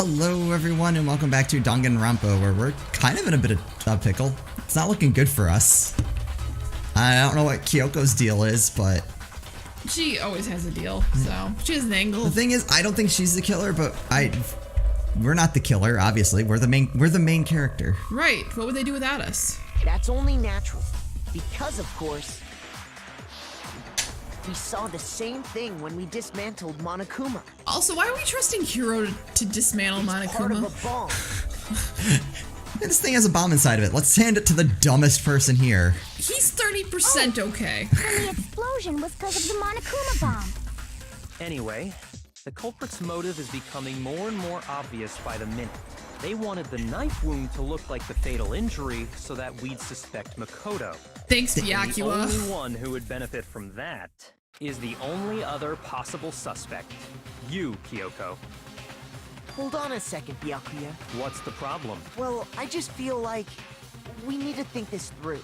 Hello everyone and welcome back to Danganronpa, where we're kind of in a bit of a pickle. It's not looking good for us. I don't know what Kyoko's deal is, but... She always has a deal, so she has an angle. The thing is, I don't think she's the killer, but we're not the killer, obviously. We're the main character. Right. What would they do without us? That's only natural. Because, of course, we saw the same thing when we dismantled Monokuma. Also, why are we trusting Hiro to dismantle Monokuma? Part of a bomb. This thing has a bomb inside of it. Let's hand it to the dumbest person here. He's 30% okay. And the explosion was because of the Monokuma bomb. Anyway, the culprit's motive is becoming more and more obvious by the minute. They wanted the knife wound to look like the fatal injury so that we'd suspect Makoto. Thanks, The Byakuya. only one who would benefit from that is the only other possible suspect. You, Kyoko. Hold on a second, Byakuya. What's the problem? Well, I just feel like we need to think this through.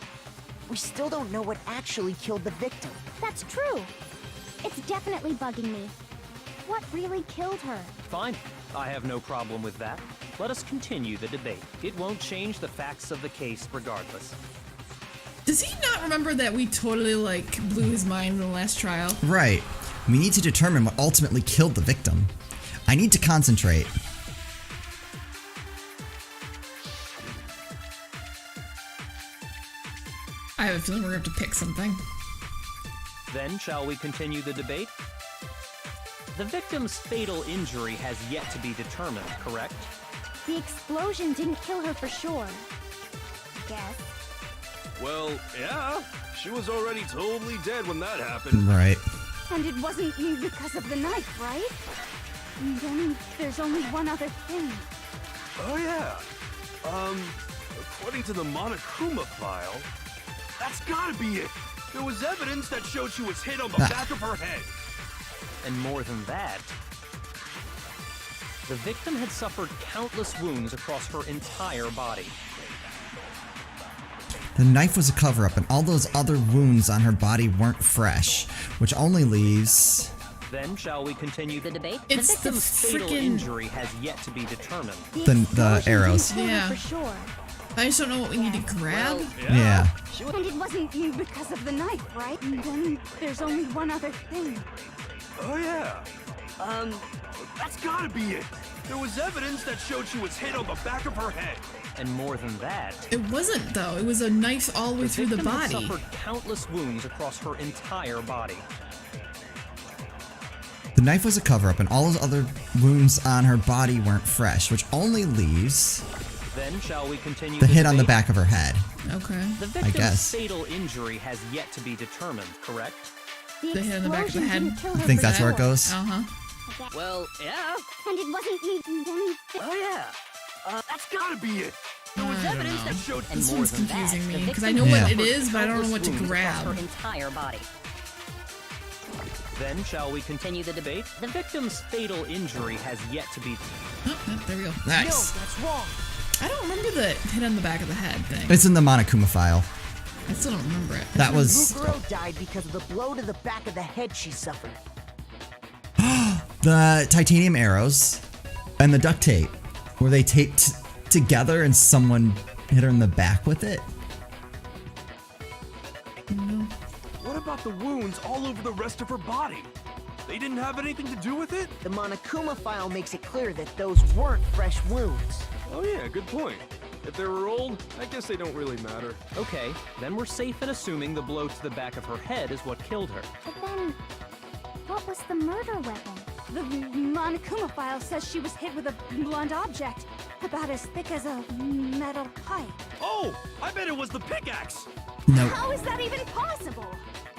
We still don't know what actually killed the victim. That's true. It's definitely bugging me. What really killed her? Fine. I have no problem with that. Let us continue the debate. It won't change the facts of the case regardless. Does he not remember that we totally, blew his mind in the last trial? Right. We need to determine what ultimately killed the victim. I need to concentrate. I have a feeling we're going to have to pick something. Then, shall we continue the debate? The victim's fatal injury has yet to be determined, correct? The explosion didn't kill her for sure. Guess. Well, yeah. She was already totally dead when that happened. Right. And it wasn't because of the knife, right? And then there's only one other thing. Oh, yeah. According to the Monokuma file, that's gotta be it. There was evidence that showed she was hit on the back of her head. And more than that, the victim had suffered countless wounds across her entire body. The knife was a cover-up, and all those other wounds on her body weren't fresh, which only leaves... Then, shall we continue the debate? It's the victim's fatal frickin' injury has yet to be determined. The arrows. Didn't kill her Yeah. for sure. I just don't know what we need to grab. Yeah. And it wasn't because of the knife, right? And then there's only one other thing. Oh, yeah. That's gotta be it. There was evidence that showed she was hit on the back of her head. And more than that, It wasn't, though. It was a knife all the way through the victim had body. suffered countless wounds across her entire body. The knife was a cover-up, and all those other wounds on her body weren't fresh, which only leaves... Then, shall we continue the hit on the debate? back of her head. Okay. The victim's guess. fatal injury has yet to be determined, correct? The hit on the back of the explosion head. didn't kill I her think for that's where it sure. goes. Uh-huh. Well, yeah. And it wasn't Oh, yeah. That's gotta be it. There was I don't evidence know. that showed... And This more one's than that, confusing the me, because I victim know Yeah. what it is, but I don't know what to countless wounds across grab. her entire body. Then, shall we continue the debate? The victim's fatal injury has yet to be... Oh, there we go. No, Nice. that's wrong. I don't remember the hit on the back of the head thing. It's in the Monokuma file. I still don't remember it. That was Muguro died because of the blow to the back of the head she suffered. the titanium arrows and the duct tape. Were they taped together and someone hit her in the back with it? What about the wounds all over the rest of her body? They didn't have anything to do with it? The Monokuma file makes it clear that those weren't fresh wounds. Oh yeah, good point. If they were old, I guess they don't really matter. Okay, then we're safe in assuming the blow to the back of her head is what killed her. But then, what was the murder weapon? The Monokuma file says she was hit with a blunt object, about as thick as a metal pipe. Oh, I bet it was the pickaxe! No. How is that even possible?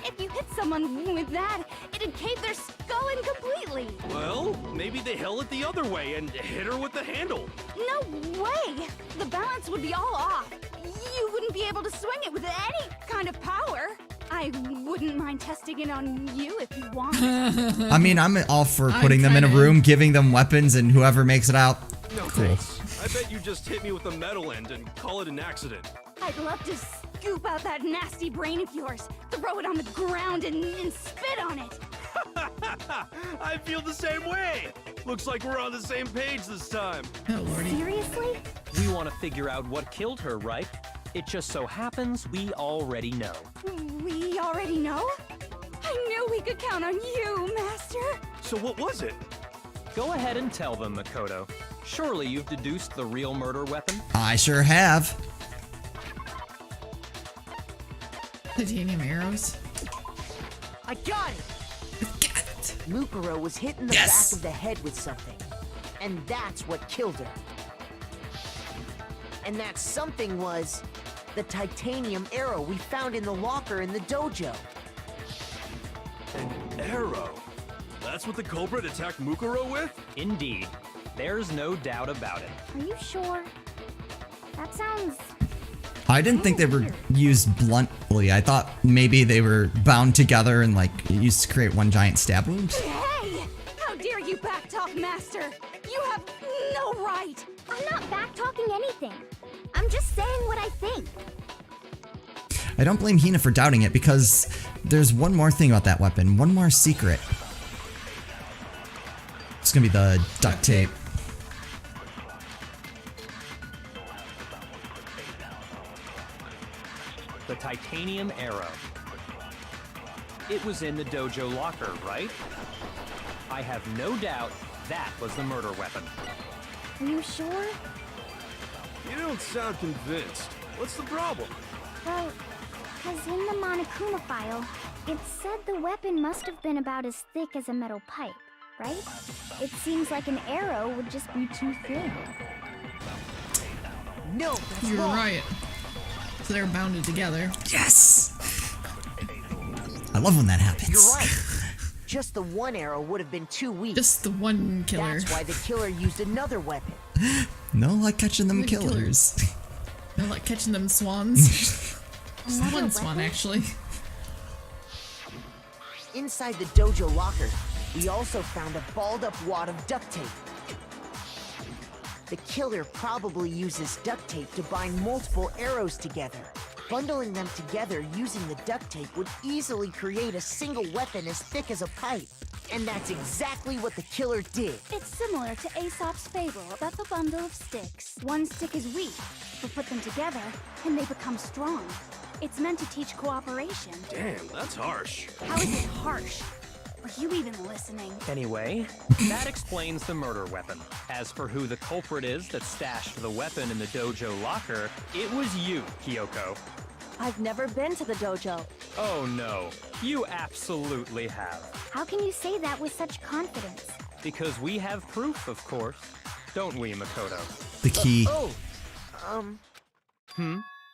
If you hit someone with that, it'd cave their skull in completely. Well, maybe they held it the other way and hit her with the handle. No way! The balance would be all off. You wouldn't be able to swing it with any kind of power. I wouldn't mind testing it on you if you want. I mean, I'm all for putting them in a kinda- room, giving them weapons, and whoever makes it out. No Cool. thanks. I bet you just hit me with the metal end and call it an accident. I'd love to scoop out that nasty brain of yours, throw it on the ground, and spit on it. I feel the same way. Looks like we're on the same page this time. Oh, lordy. Seriously? We want to figure out what killed her, right? It just so happens we already know. We already know? I knew we could count on you, Master. So what was it? Go ahead and tell them, Makoto. Surely you've deduced the real murder weapon? I sure have. Titanium arrows. I got it! Got it. Mukuro was hit in the Yes! back of the head with something. And that's what killed her. And that something was the titanium arrow we found in the locker in the dojo. An arrow? That's what the culprit attacked Mukuro with? Indeed. There's no doubt about it. Are you sure? That sounds... I didn't think they were used bluntly. I thought maybe they were bound together and like used to create one giant stab wound. Hey! How dare you backtalk, Master? You have no right! I'm not backtalking anything. I'm just saying what I think. I don't blame Hina for doubting it because there's one more thing about that weapon, one more secret. It's gonna be the duct tape. The titanium arrow. It was in the dojo locker, right? I have no doubt that was the murder weapon. Are you sure? You don't sound convinced. What's the problem? Well, because in the Monokuma file, it said the weapon must have been about as thick as a metal pipe, right? It seems like an arrow would just be too thin. No, that's You're wrong. right. So they're bounded together. Yes! I love when that happens. You're right. Just the one arrow would have been too weak. Just the one killer. That's why the killer used another weapon. No like catching them The killer. killers. They're like catching them swans. Another One swan, weapon? actually. Inside the dojo locker, we also found a balled up wad of duct tape. The killer probably uses duct tape to bind multiple arrows together. Bundling them together using the duct tape would easily create a single weapon as thick as a pipe. And that's exactly what the killer did. It's similar to Aesop's fable about the bundle of sticks. One stick is weak, but put them together, and they become strong. It's meant to teach cooperation. Damn, that's harsh. How is it harsh? Are you even listening? Anyway, that explains the murder weapon. As for who the culprit is that stashed the weapon in the dojo locker, it was you, Kyoko. I've never been to the dojo. Oh no, you absolutely have. How can you say that with such confidence? Because we have proof, of course. Don't we, Makoto? The key.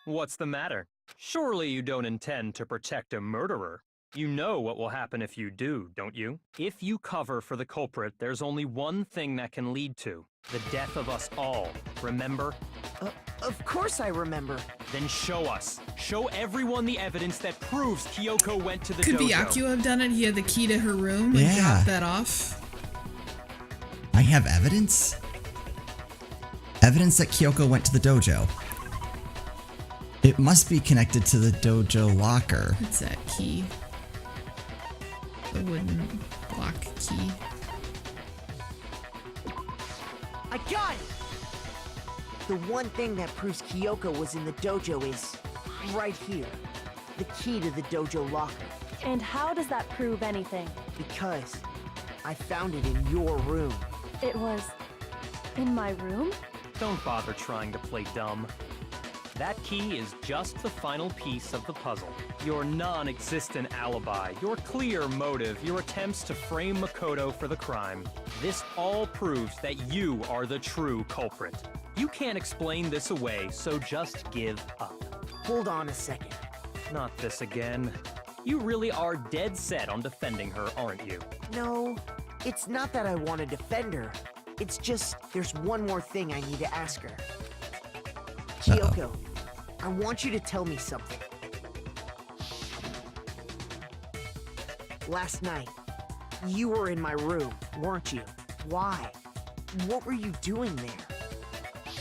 What's the matter? Surely you don't intend to protect a murderer. You know what will happen if you do, don't you? If you cover for the culprit, there's only one thing that can lead to the death of us all. Remember? Of course I remember. Then show us. Show everyone the evidence that proves Kyoko went to the Could dojo. Byakuya have done it? He had the key to her room and Yeah. dropped that off. I have evidence? Evidence that Kyoko went to the dojo. It must be connected to the dojo locker. What's that key? The wooden block key. I got it! The one thing that proves Kyoko was in the dojo is right here. The key to the dojo locker. And how does that prove anything? Because I found it in your room. It was in my room? Don't bother trying to play dumb. That key is just the final piece of the puzzle. Your non-existent alibi, your clear motive, your attempts to frame Makoto for the crime. This all proves that you are the true culprit. You can't explain this away, so just give up. Hold on a second. Not this again. You really are dead set on defending her, aren't you? No, it's not that I want to defend her. It's just there's one more thing I need to ask her. Kyoko, I want you to tell me something. Last night, you were in my room, weren't you? Why? What were you doing there?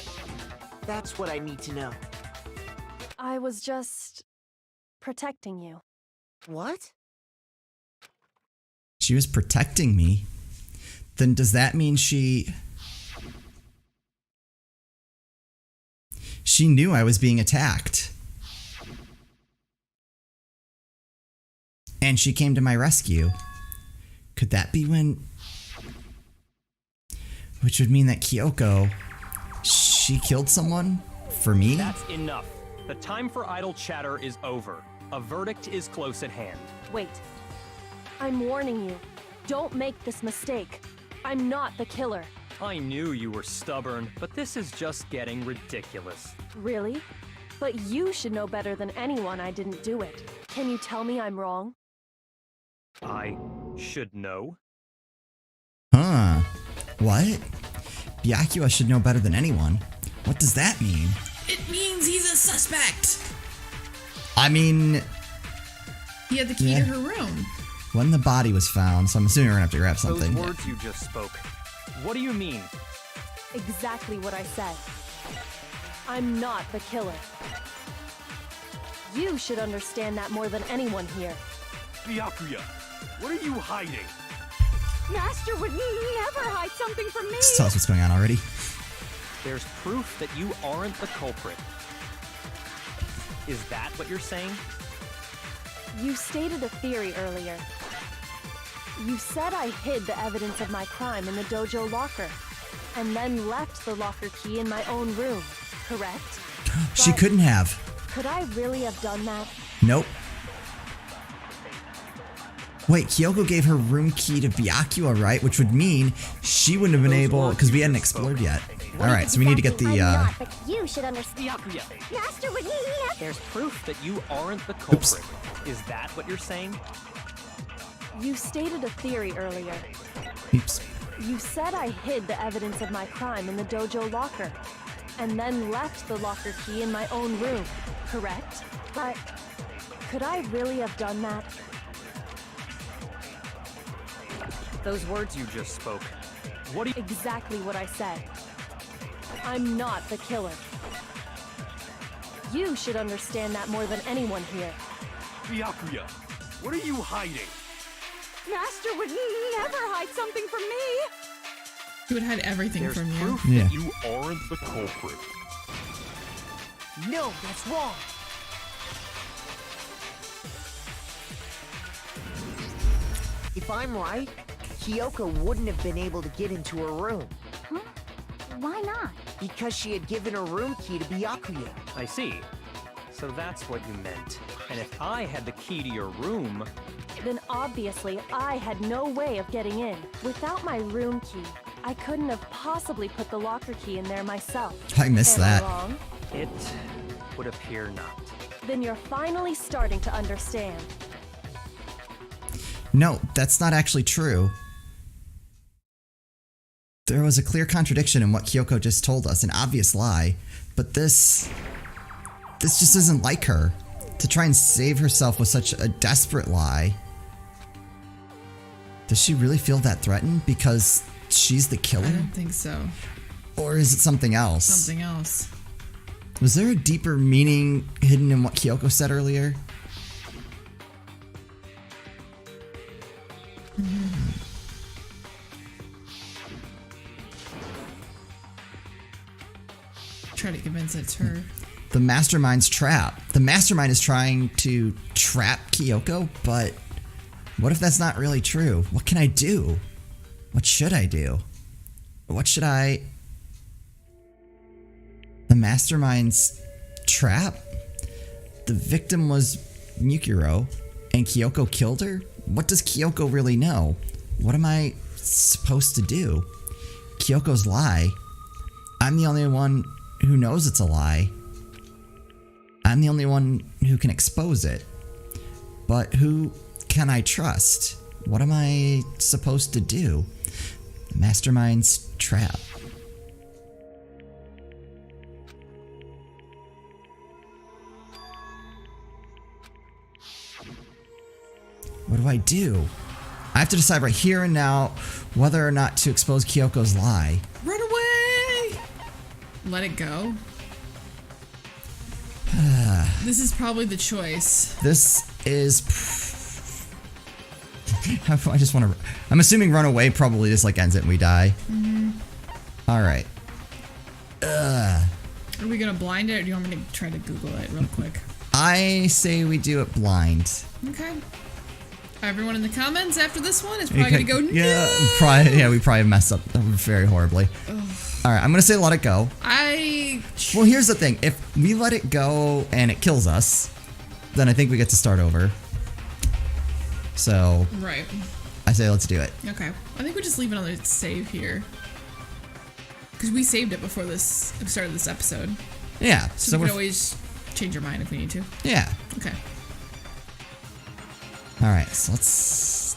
That's what I need to know. I was just protecting you. What? She was protecting me. Then does that mean she knew I was being attacked? And she came to my rescue. Could that be when... Which would mean that Kyoko, she killed someone for me? That's enough. The time for idle chatter is over. A verdict is close at hand. Wait. I'm warning you. Don't make this mistake. I'm not the killer. I knew you were stubborn, but this is just getting ridiculous. Really? But you should know better than anyone I didn't do it. Can you tell me I'm wrong? I should know. Huh. What? Byakuya should know better than anyone. What does that mean? It means he's a suspect. I mean, He had the key to her room. when the body was found, so I'm assuming we're gonna have to grab something. Those words you just spoke. What do you mean? Exactly what I said. I'm not the killer. You should understand that more than anyone here. Byakuya, what are you hiding? Master would never hide something from me. Just tell us what's going on already. There's proof that you aren't the culprit. Is that what you're saying? You stated a theory earlier. You said I hid the evidence of my crime in the dojo locker, and then left the locker key in my own room, correct? She But couldn't have. could I really have done that? Nope. Wait, Kyoko gave her room key to Byakuya, right? Which would mean she wouldn't have been Those able, words because we you hadn't just explored spoke. yet. Alright, so we need to get the, I'm not, but you should understand. Master would never. There's proof that you aren't the culprit. Is that what you're saying? You stated a theory earlier. Oops. You said I hid the evidence of my crime in the dojo locker, and then left the locker key in my own room, correct? But could I really have done that? Those words you just spoke. What do you... Exactly what I said. I'm not the killer. You should understand that more than anyone here. Byakuya, what are you hiding? Master would never hide something from me. He would hide everything There's from you. proof Yeah. that you aren't the culprit. No, that's wrong. If I'm right, Kyoko wouldn't have been able to get into her room Huh? Why not? because she had given her room key to Byakuya. I see. So that's what you meant. And if I had the key to your room... Then obviously I had no way of getting in. Without my room key, I couldn't have possibly put the locker key in there myself. I missed Am I that. wrong? It would appear not. Then you're finally starting to understand. No, that's not actually true. There was a clear contradiction in what Kyoko just told us, an obvious lie. But this just isn't like her. To try and save herself with such a desperate lie. Does she really feel that threatened because she's the I killer? don't think so. Or is it something else? Something else. Was there a deeper meaning hidden in what Kyoko said earlier? Try to convince it's her. The mastermind's trap. The mastermind is trying to trap Kyoko, but what if that's not really true? What can I do? What should I do? What should I... The mastermind's trap? The victim was Mukuro, and Kyoko killed her? What does Kyoko really know? What am I supposed to do? Kyoko's lie. I'm the only one who knows it's a lie. I'm the only one who can expose it. But who can I trust? What am I supposed to do? The mastermind's trap. What do I do? I have to decide right here and now whether or not to expose Kyoko's lie. Run away! Let it go. This is probably the choice. This is... I just want to. I'm assuming run away probably just like ends it and we die. All right. Are we gonna blind it, or do you want me to try to Google it real quick? I say we do it blind. Okay. Everyone in the comments after this one is probably gonna go, no! Yeah, we probably messed up very horribly. All right, I'm gonna say let it go. Well, here's the thing: if we let it go and it kills us, then I think we get to start over. So. Right. I say let's do it. Okay. I think we just leave another save here. Because we saved it before the start of this episode. Yeah. So we can always change our mind if we need to. Yeah. Okay. Alright, so let's...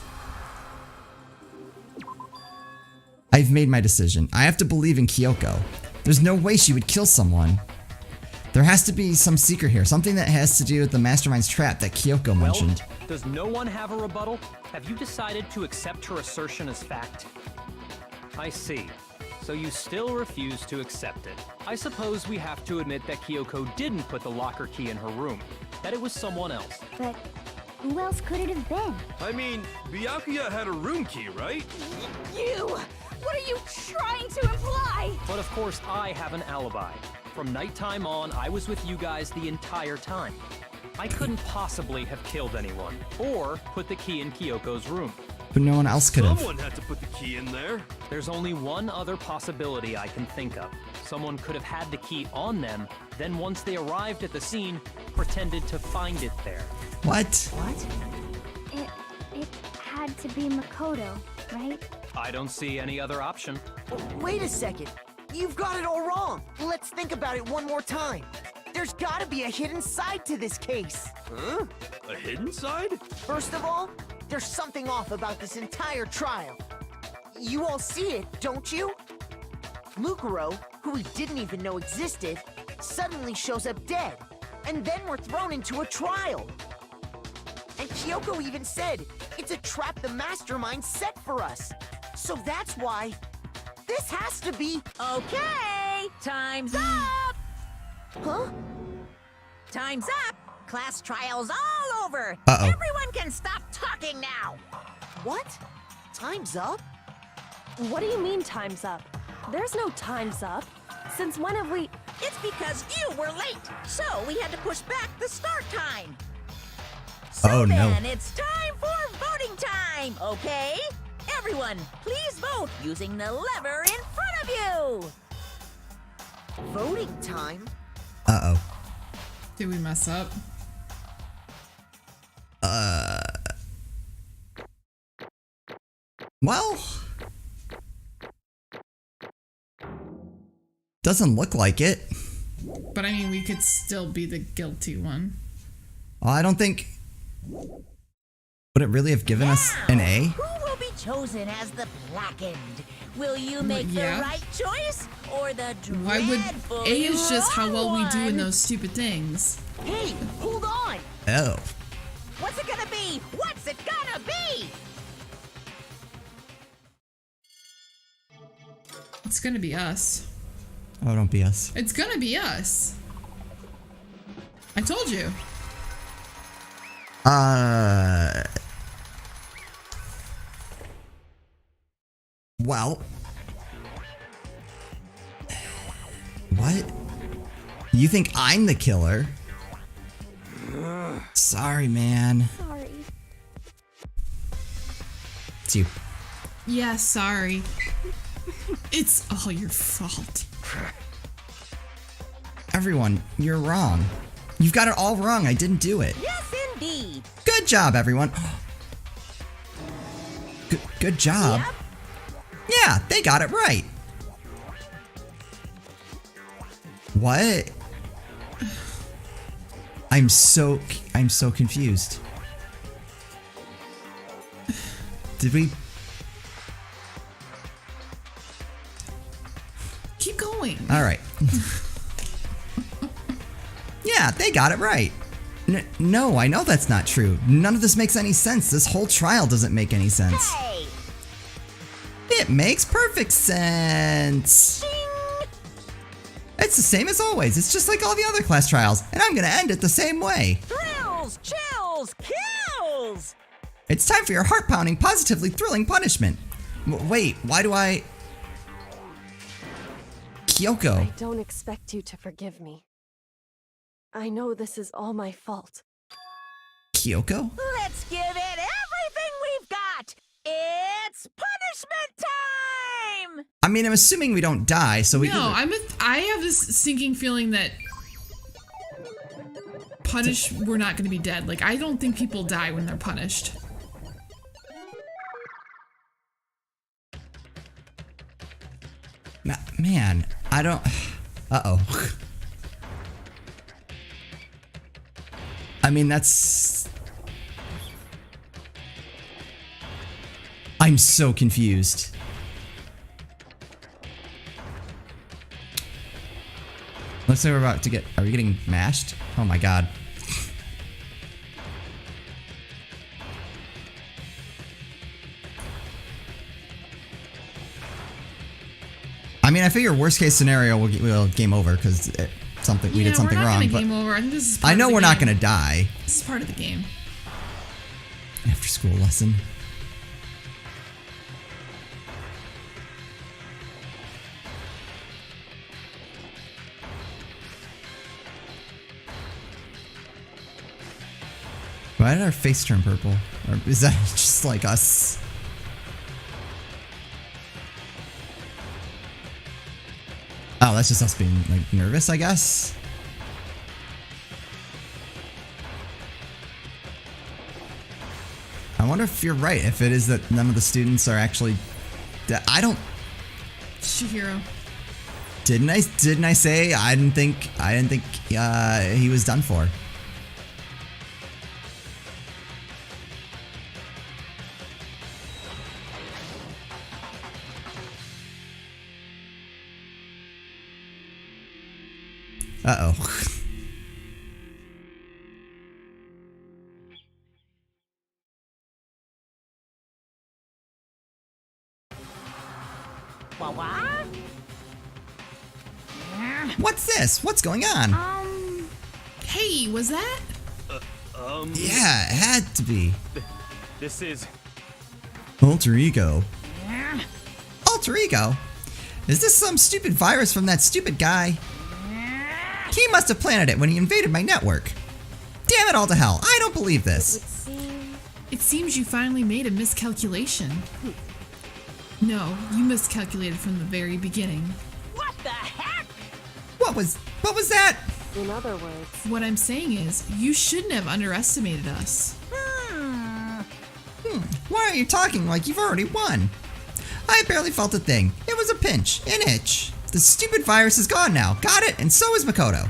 I've made my decision. I have to believe in Kyoko. There's no way she would kill someone. There has to be some secret here. Something that has to do with the Mastermind's trap that Kyoko mentioned. Does no one have a rebuttal? Have you decided to accept her assertion as fact? I see. So you still refuse to accept it. I suppose we have to admit that Kyoko didn't put the locker key in her room. That it was someone else. But who else could it have been? I mean, Byakuya had a room key, right? You! What are you trying to imply? But of course I have an alibi. From nighttime on, I was with you guys the entire time. I couldn't possibly have killed anyone, or put the key in Kyoko's room. But no one else could have. Someone had to put the key in there. There's only one other possibility I can think of. Someone could have had the key on them, then once they arrived at the scene, pretended to find it there. What? It had to be Makoto, right? I don't see any other option. Wait a second. You've got it all wrong. Let's think about it one more time. There's gotta be a hidden side to this case. Huh? A hidden side? First of all, there's something off about this entire trial. You all see it, don't you? Mukuro, who we didn't even know existed, suddenly shows up dead, and then we're thrown into a trial. And Kyoko even said, it's a trap the Mastermind set for us. So that's why this has to be... Okay, time's up! Huh? Time's up! Class trial's all over! Uh-oh. Everyone can stop talking now! What? Time's up? What do you mean time's up? There's no time's up. Since when have we... It's because you were late, so we had to push back the start time. So Oh, no. then, it's time for voting time, okay? Everyone, please vote using the lever in front of you! Voting time? Uh-oh. Did we mess up? Well... Doesn't look like it. But I mean, we could still be the guilty one. Well, I don't think... Would it really have given us an A? Who will be chosen as the blackened? Will you make yeah. the right choice or the dreadful Why would A is just how well we do in one? those stupid things. Hey, hold on! Oh. What's it gonna be? What's it gonna be? It's gonna be us. Oh, don't be us. It's gonna be us. I told you. Well. What? You think I'm the killer? Sorry, man. Sorry. It's you. Yeah, sorry. It's all your fault. Everyone, you're wrong. You've got it all wrong. I didn't do it. Yes, indeed. Good job, everyone. Good job. Yep. Yeah, they got it right. What? I'm so confused. Did we? Keep going. All right. Yeah, they got it right. No, I know that's not true. None of this makes any sense. This whole trial doesn't make any sense. Hey! It makes perfect sense. Ding! It's the same as always. It's just like all the other class trials, and I'm gonna end it the same way. Thrills, chills, kills! It's time for your heart-pounding, positively thrilling punishment. Wait, why do I... Kyoko. I don't expect you to forgive me. I know this is all my fault. Kyoko? Let's give it everything we've got! It's punishment time! I mean, I'm assuming we don't die, so we... No, I have this sinking feeling that we're not going to be dead. Like, I don't think people die when they're punished. Man, I don't... Uh-oh. I mean, that's... I'm so confused. Looks like we're about to get... Are we getting mashed? Oh my god. I mean, I figure worst case scenario we'll game over because we did something wrong. We're not but gonna game over. I think this is part I know of the we're game. not gonna die. This is part of the game. After school lesson. Why did our face turn purple? Or is that just like us? Oh, that's just us being like nervous, I guess. I wonder if you're right. If it is that none of the students are actually. I don't. Shihiro. Didn't I say I didn't think he was done for? Uh-oh. What's this? What's going on? Hey, was that? Yeah, it had to be. This is... Alter Ego. Alter Ego? Is this some stupid virus from that stupid guy? He must have planted it when he invaded my network. Damn it all to hell. I don't believe this. It seems you finally made a miscalculation. No, you miscalculated from the very beginning. What the heck? What was that? In other words, What I'm saying is, you shouldn't have underestimated us. Why are you talking like you've already won? I barely felt a thing. It was a pinch, an itch. The stupid virus is gone now. Got it, and so is Makoto.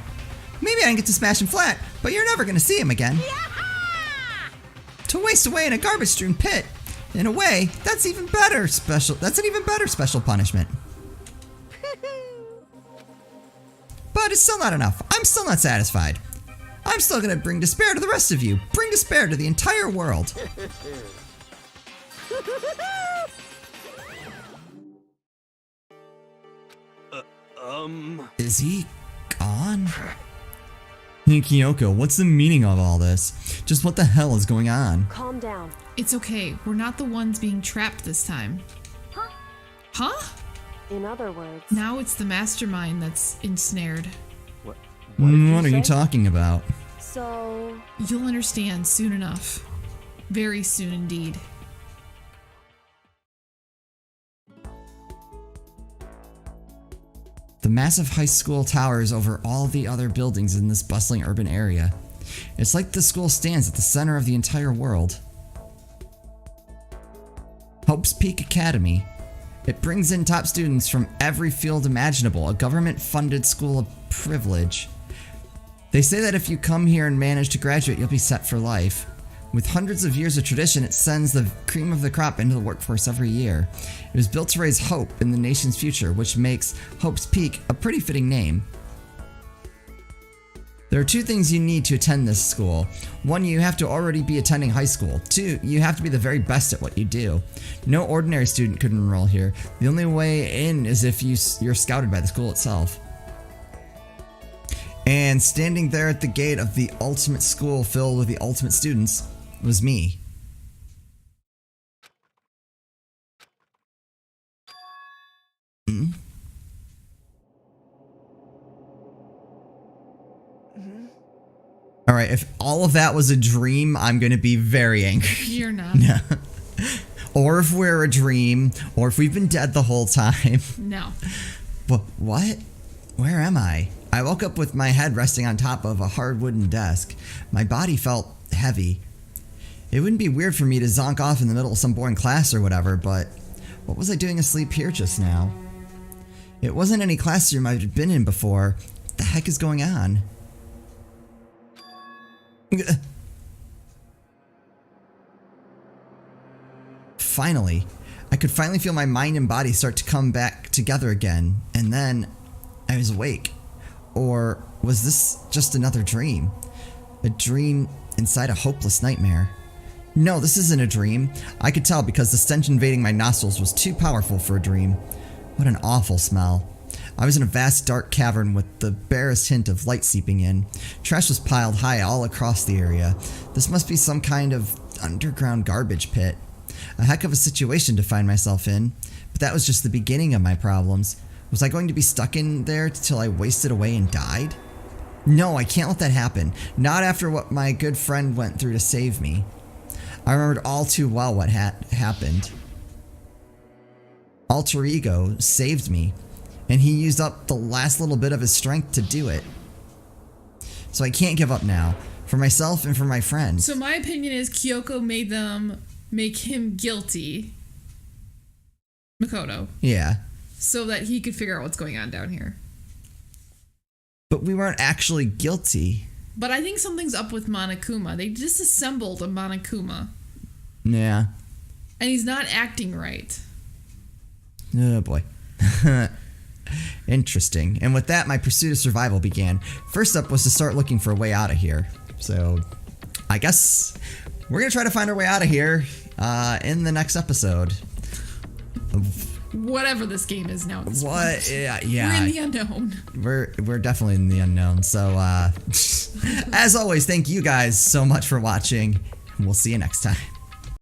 Maybe I didn't get to smash him flat, but you're never gonna see him again. To waste away in a garbage-strewn pit. In a way, that's an even better special punishment. But it's still not enough. I'm still not satisfied. I'm still gonna bring despair to the rest of you. Bring despair to the entire world. Is he gone? Hey Kyoko, what's the meaning of all this? Just what the hell is going on? calm down. It's okay. We're not the ones being trapped this time. Huh? In other words, Now it's the mastermind that's ensnared. What are you talking about? so You'll understand soon enough. Very soon indeed. The massive high school towers over all the other buildings in this bustling urban area. It's like the school stands at the center of the entire world. Hope's Peak Academy. It brings in top students from every field imaginable, a government-funded school of privilege. They say that if you come here and manage to graduate, you'll be set for life. With hundreds of years of tradition, it sends the cream of the crop into the workforce every year. It was built to raise hope in the nation's future, which makes Hope's Peak a pretty fitting name. There are two things you need to attend this school. One, you have to already be attending high school. Two, you have to be the very best at what you do. No ordinary student could enroll here. The only way in is if you're scouted by the school itself. And standing there at the gate of the ultimate school filled with the ultimate students was me. All right, if all of that was a dream, I'm going to be very angry. You're not. No. Or if we're a dream, or if we've been dead the whole time. No. But what? Where am I? I woke up with my head resting on top of a hard wooden desk. My body felt heavy. It wouldn't be weird for me to zonk off in the middle of some boring class or whatever, but what was I doing asleep here just now? It wasn't any classroom I'd been in before. What the heck is going on? Finally, I could finally feel my mind and body start to come back together again, and then I was awake. Or was this just another dream? A dream inside a hopeless nightmare? No, this isn't a dream. I could tell because the stench invading my nostrils was too powerful for a dream. What an awful smell. I was in a vast dark cavern with the barest hint of light seeping in. Trash was piled high all across the area. This must be some kind of underground garbage pit. A heck of a situation to find myself in, but that was just the beginning of my problems. Was I going to be stuck in there till I wasted away and died? No, I can't let that happen. Not after what my good friend went through to save me. I remembered all too well what happened. Alter Ego saved me, and he used up the last little bit of his strength to do it. So I can't give up now, for myself and for my friends. So my opinion is Kyoko made them make him guilty, Makoto. Yeah. So that he could figure out what's going on down here. But we weren't actually guilty. But I think something's up with Monokuma. They disassembled a Monokuma. Yeah. And he's not acting right. Oh boy. Interesting. And with that, my pursuit of survival began. First up was to start looking for a way out of here. So, I guess we're going to try to find our way out of here in the next episode. Whatever this game is now. What? Yeah. We're in the unknown. We're definitely in the unknown. So, as always, thank you guys so much for watching. We'll see you next time.